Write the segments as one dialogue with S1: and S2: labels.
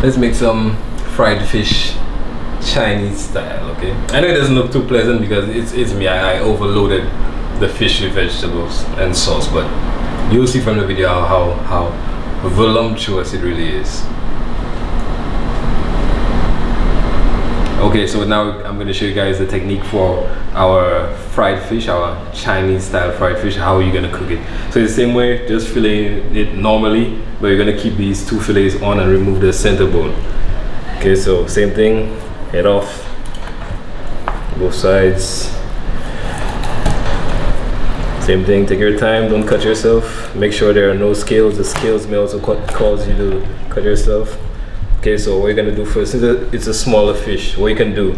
S1: Let's make some fried fish Chinese style, okay? I know it doesn't look too pleasant because it's me. I overloaded the fish with vegetables and sauce, but you'll see from the video how voluptuous it really is. Okay, so now I'm going to show you guys the technique for our fried fish, our Chinese style fried fish. How are you going to cook it? So it's the same way, just fillet it normally, but you're going to keep these 2 fillets on and remove the center bone. Okay, so same thing, head off, both sides. Same thing, take your time, don't cut yourself. Make sure there are no scales. The scales may also cause you to cut yourself. Okay, so what you're gonna do first, since it's a smaller fish, what you can do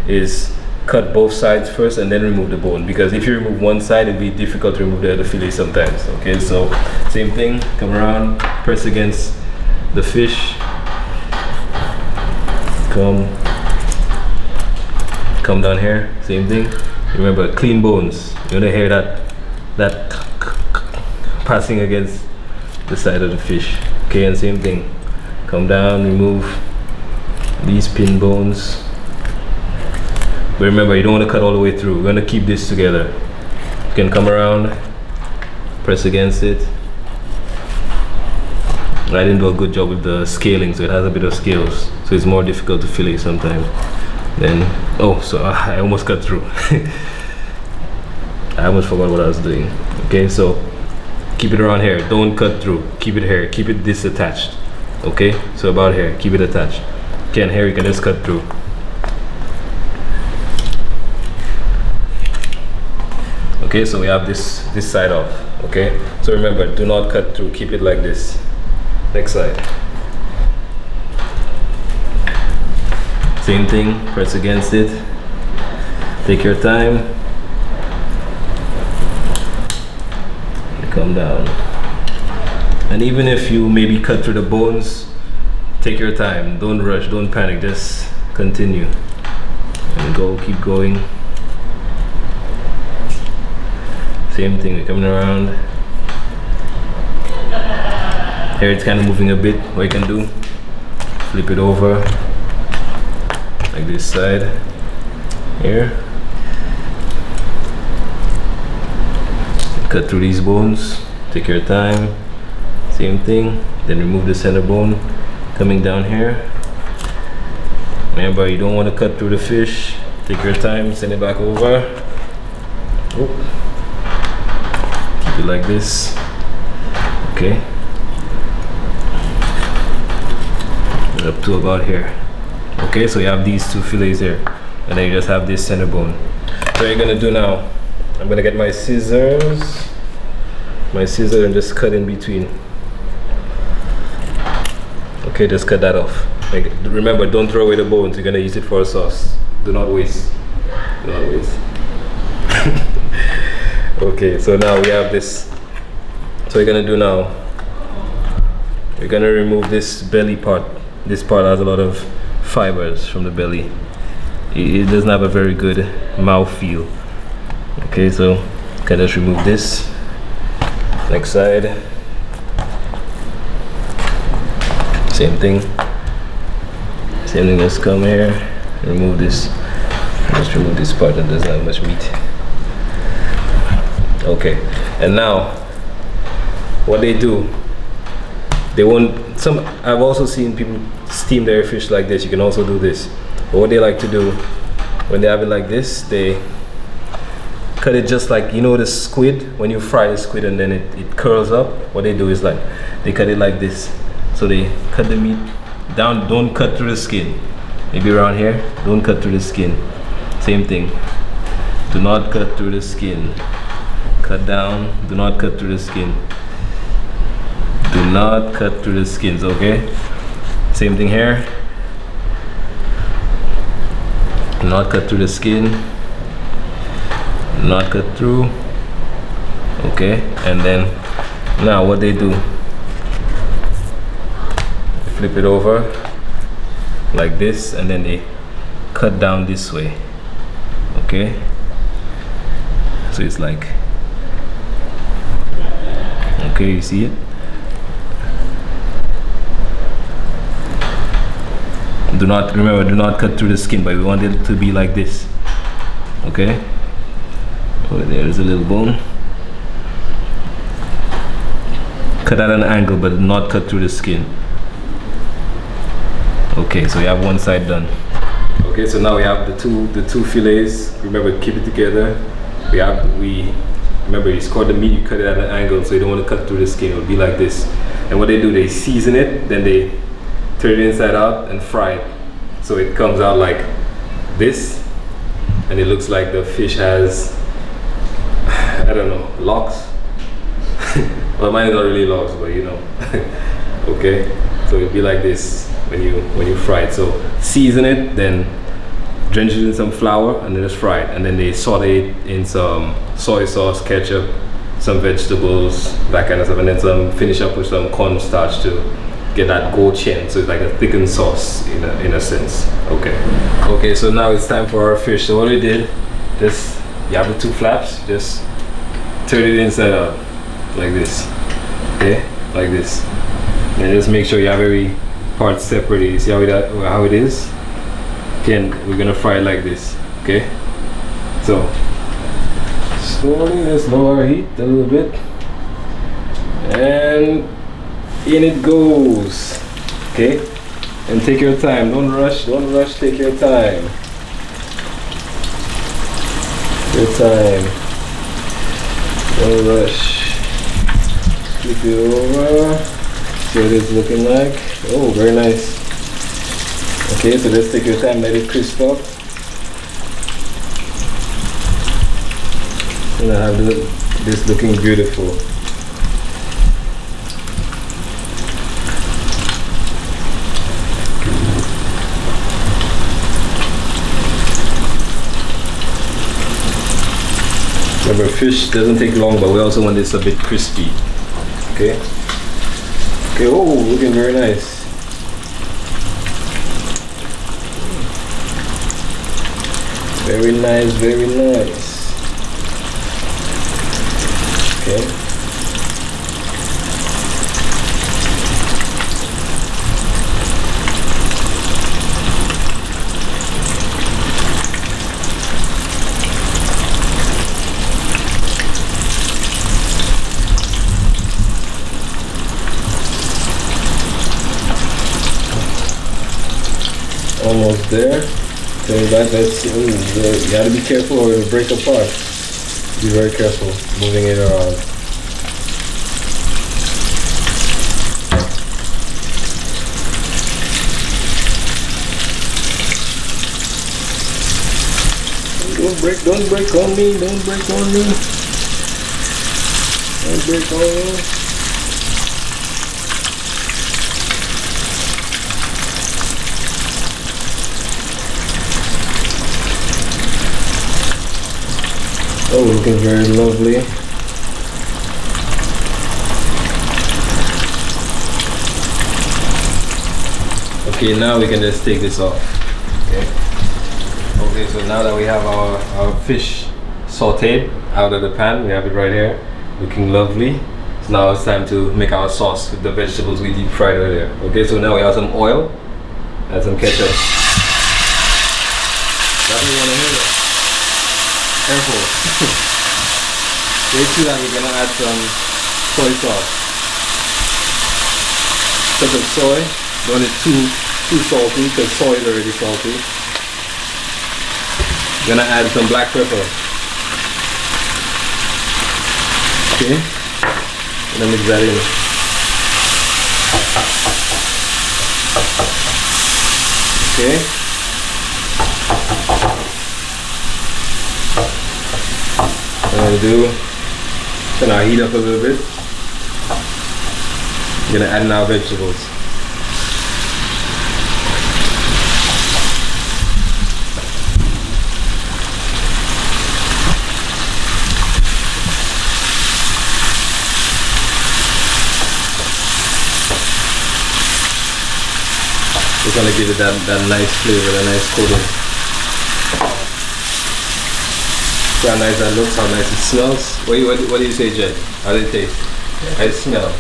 S1: is cut both sides first and then remove the bone, because if you remove one side, it'd be difficult to remove the other fillet sometimes. Okay, so same thing, come around, press against the fish, come down here, same thing. Remember, clean bones. You wanna hear that passing against the side of the fish. Okay, and same thing. Come down, remove these pin bones. But remember, you don't want to cut all the way through. We're going to keep this together. You can come around, press against it. I didn't do a good job with the scaling, so it has a bit of scales. So it's more difficult to fillet sometimes. Then, oh, so I almost cut through. I almost forgot what I was doing. Okay, so keep it around here. Don't cut through. Keep it here. Keep it this attached. Okay, so about here, keep it attached. Okay, and here you can just cut through. Okay, so we have this side off. Okay, so remember, do not cut through. Keep it like this. Next side. Same thing, press against it. Take your time. And come down. And even if you maybe cut through the bones, take your time. Don't rush, don't panic, just continue. And go, keep going. Same thing, we're coming around. Here it's kind of moving a bit. What you can do, flip it over, like this side, here. Cut through these bones, take your time. Same thing, then remove the center bone, coming down here. Remember, you don't want to cut through the fish. Take your time, send it back over. Oh. Keep it like this. Okay. Up to about here. Okay, so you have these 2 fillets here, and then you just have this center bone. So what you're gonna do now, I'm gonna get my scissors and just cut in between. Okay, just cut that off. Like, remember, don't throw away the bones. You're gonna use it for a sauce. Do not waste. Do not waste. Okay, so now we have this. So you're gonna do now, you're gonna remove this belly part. This part has a lot of fibers from the belly. It doesn't have a very good mouth feel. Okay, so you can just remove this. Next side. Same thing. Same thing, just come here, remove this. Just remove this part that doesn't have much meat. Okay, and now what they do, they won't, I've also seen people steam their fish like this. You can also do this. But what they like to do, when they have it like this, they cut it just like, you know, the squid, when you fry the squid and then it curls up. What they do is like, they cut it like this. So they cut the meat down, don't cut through the skin. Maybe around here, don't cut through the skin. Same thing, do not cut through the skin. Cut down, do not cut through the skin. Do not cut through the skins, okay? Same thing here. Do not cut through the skin. Do not cut through. Okay, and then now what they do, flip it over like this, and then they cut down this way. Okay, so it's like, okay, you see it? do not, remember, do not cut through the skin, but we want it to be like this. Okay? Oh, there's a little bone. Cut at an angle, but not cut through the skin. Okay, so you have one side done. Okay, so now we have the two fillets. Remember, keep it together. Remember, you score the meat, you cut it at an angle, so you don't want to cut through the skin. It'll be like this. And what they do, they season it, then they turn it inside out and fry it. So it comes out like this, and it looks like the fish has, I don't know, locks. Well, mine is not really locks, but you know. Okay, so it'll be like this when you fry it. So season it, then drench it in some flour, and then just fry it. And then they saute it in some soy sauce, ketchup, some vegetables, that kind of stuff, and then finish up with some cornstarch to get that goat chin. So it's like a thickened sauce in a sense. Okay, so now it's time for our fish. So what we did, just you have the two flaps, just turn it inside out like this. Okay, like this. And just make sure you have every part separated. You see how it is? Okay, and we're gonna fry it like this. Okay, so slowly let's lower our heat a little bit, and in it goes. Okay, and take your time. Don't rush. Take your time. Don't rush. Flip it over. See what it's looking like. Oh, very nice. Okay, so just take your time, let it crisp up. And I have this looking beautiful. Remember, fish doesn't take long, but we also want this a bit crispy. Okay. Okay, oh, looking very nice. Very nice, very nice. Okay. Almost there. So that's you gotta be careful or it'll break apart. Be very careful moving it around. Don't break on me. Don't break on me. Don't break on me. Oh, looking very lovely. Okay, now we can just take this off. Okay, so now that we have our fish sauteed out of the pan, we have it right here, looking lovely. So now it's time to make our sauce with the vegetables we deep fried earlier. Okay, so now we have some oil and some ketchup. That's what you want to hear. Careful. Way too that we're gonna add some soy sauce. Touch of soy. Don't want it too salty because soy is already salty. Gonna add some black pepper. Okay. Gonna mix that in. Okay. What I'm gonna do, turn our heat up a little bit. I'm gonna add in our vegetables. Just gonna give it that nice flavor, that nice coating. See how nice that looks, how nice it smells. What do you say, Jed? How does it taste? How does it smell?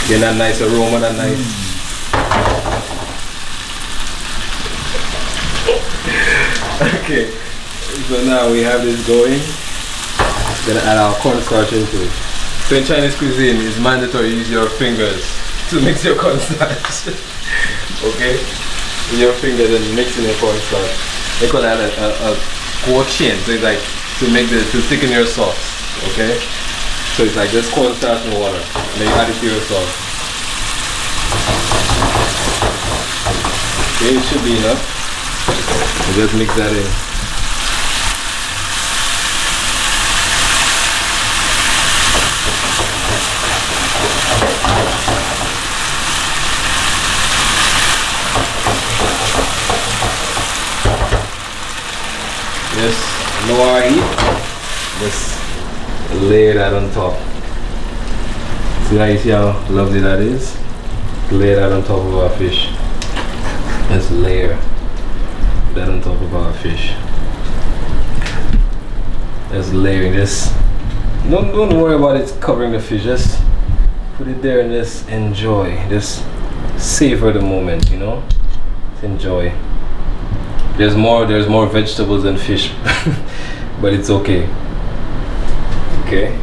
S1: Getting that nice aroma, that nice. Okay, so now we have this going. Gonna add our cornstarch into it. So in Chinese cuisine, it's mandatory to use your fingers to mix your cornstarch. Okay, with your fingers and mixing your cornstarch. They call that a guoqian. So it's like to thicken your sauce. Okay, so it's like just cornstarch and water, and then you add it to your sauce. Okay, it should be enough. And just mix that in. Just lower our heat. Just lay that on top. See how lovely that is? Lay that on top of our fish. Just layer that on top of our fish. Just layering this. Don't worry about it covering the fish. Just put it there and just enjoy. Just savor the moment, you know? Just enjoy. There's more vegetables than fish, but it's okay. Okay.